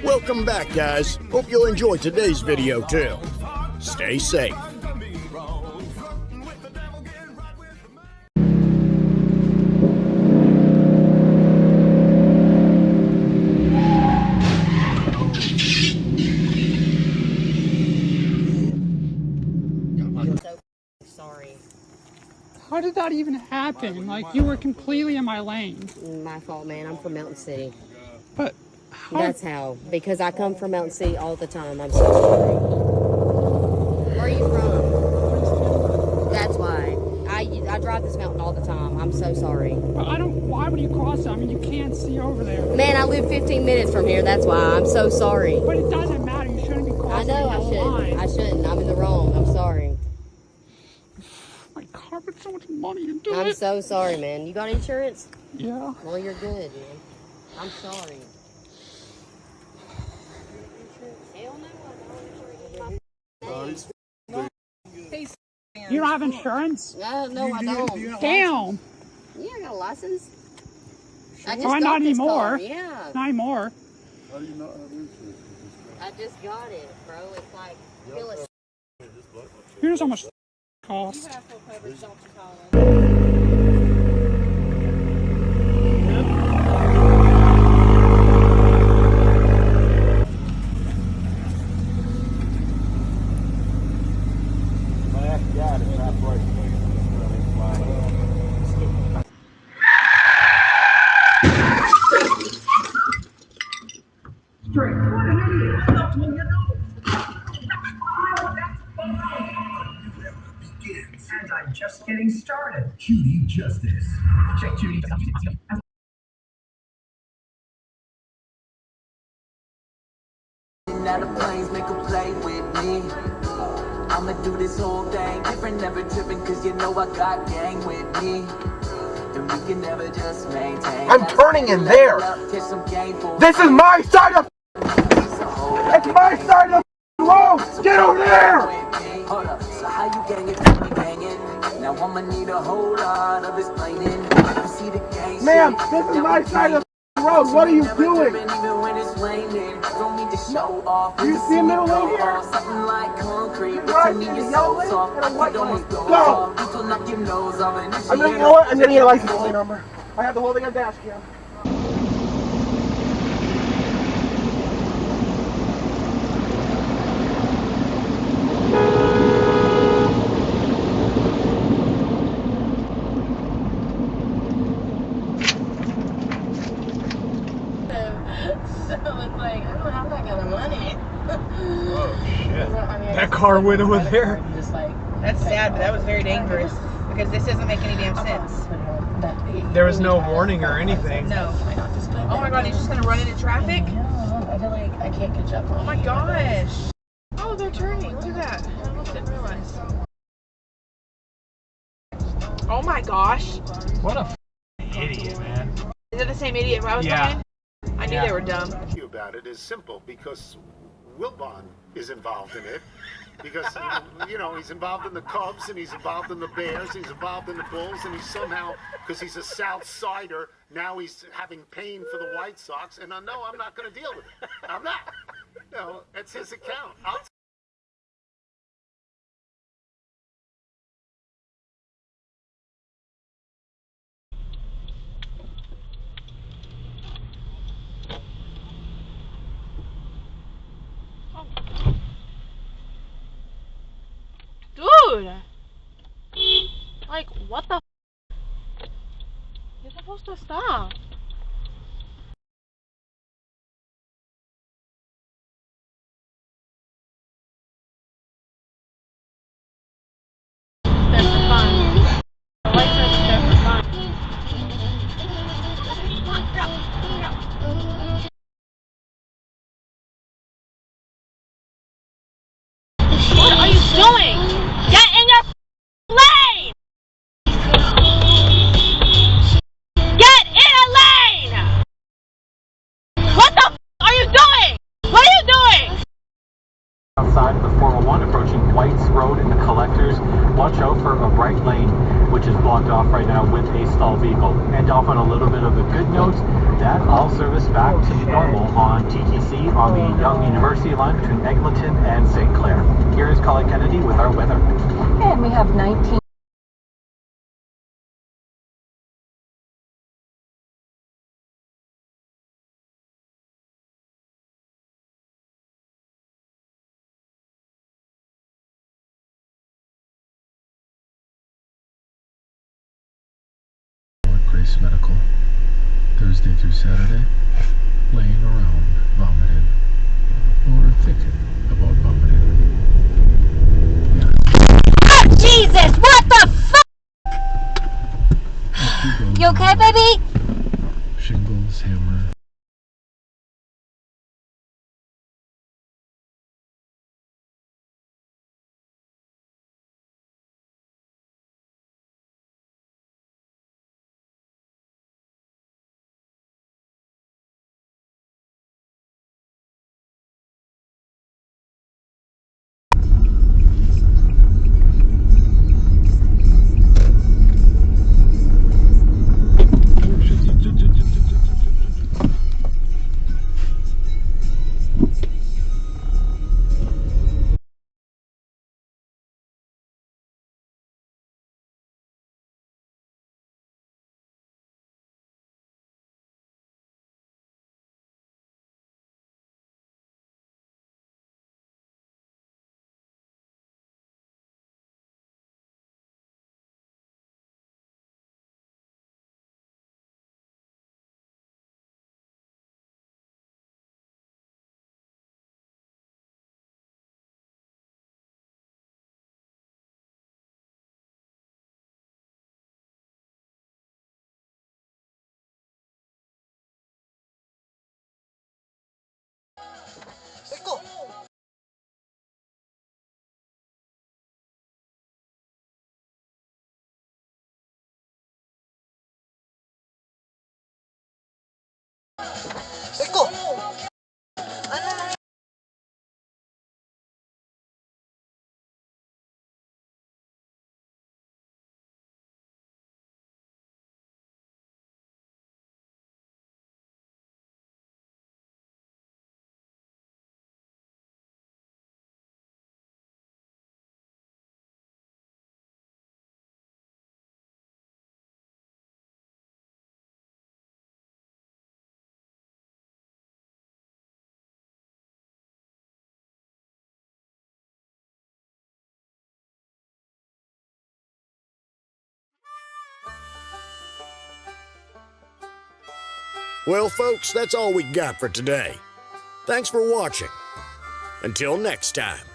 Welcome back, guys. Hope you'll enjoy today's video too. Stay safe. How did that even happen? Like, you were completely in my lane. My fault, man. I'm from Mountain City. But how? That's how. Because I come from Mountain City all the time. I'm so sorry. Where are you from? That's why. I drive this mountain all the time. I'm so sorry. But I don't... Why would you cross it? I mean, you can't see over there. Man, I live 15 minutes from here. That's why. I'm so sorry. But it doesn't matter. You shouldn't be crossing I know I shouldn't. I shouldn't. I'm in the wrong. I'm sorry. My car with so much money to do it. I'm so sorry, man. You got insurance? Yeah. Well, you're good, man. I'm sorry. Hell no, You don't have insurance? no, I don't. Damn. Yeah, I got a license. I just Why got not this anymore? car. Yeah. Not anymore. How do you not have insurance? I just got it, bro. It's like, feel it. Here's how much it costs. And I'm just getting started. Cutie Justice. Check Cutie Justice. Now the planes make a play with me. I'ma do this whole thing different, never tripping, cause you know I got gang with me. And we can never just maintain. I'm turning in there. This is my side of. It's my side of the road. Get over there. Hold up, so how you gang it, me banging? Now I'ma need a whole lot of explaining. You see the gang. Ma'am, this is my side of the road. What are you doing? Even when it's raining, don't need to show off. Do you see a middle lane here? Something like concrete. Right, Pretending the you're yellow so lane soft. and a white lane. Almost goes Go. off. You will knock your nose off and I'm gonna, you know what? I'm gonna need a license plate number. I have the whole thing on Dashcam. That car went over there. That's sad, but that was very dangerous because this doesn't make any damn sense. There was no warning or anything. No. Oh my god, he's just gonna run into traffic? I feel like I can't catch up. Oh my gosh. Oh, they're turning. Look at that. I almost didn't realize. Oh my gosh. What a idiot, man. Is it the same idiot I was behind? I knew they were dumb. About it is simple because Wilbon is involved in it. Because, you know, he's involved in the Cubs and he's involved in the Bears, he's involved in the Bulls, and he's somehow, because he's a South Sider, now he's having pain for the White Sox, and no, I'm not going to deal with it. I'm not. No, it's his account. Dude! Like, what the f? You're supposed to stop. They're for fun. The lights are there for fun. What are you doing? Get in your lane! Get in a lane! What the f are you doing? What are you doing? Outside of the 401 approaching White's Road in the Collectors, watch out for a right lane which is blocked off right now with a stalled vehicle. And off on a little bit of a good note, that all service back to normal on TTC Kennedy on the Young University line between Eglinton and St. Clair. Here is Colin Kennedy with our weather. And we have 19. Grace Medical, Thursday through Saturday, laying around vomiting, or thinking about vomiting. Oh, Jesus! What the fuck? You okay, baby? Shingles, hammer. Well, folks, that's all we got for today. Thanks for watching. Until next time.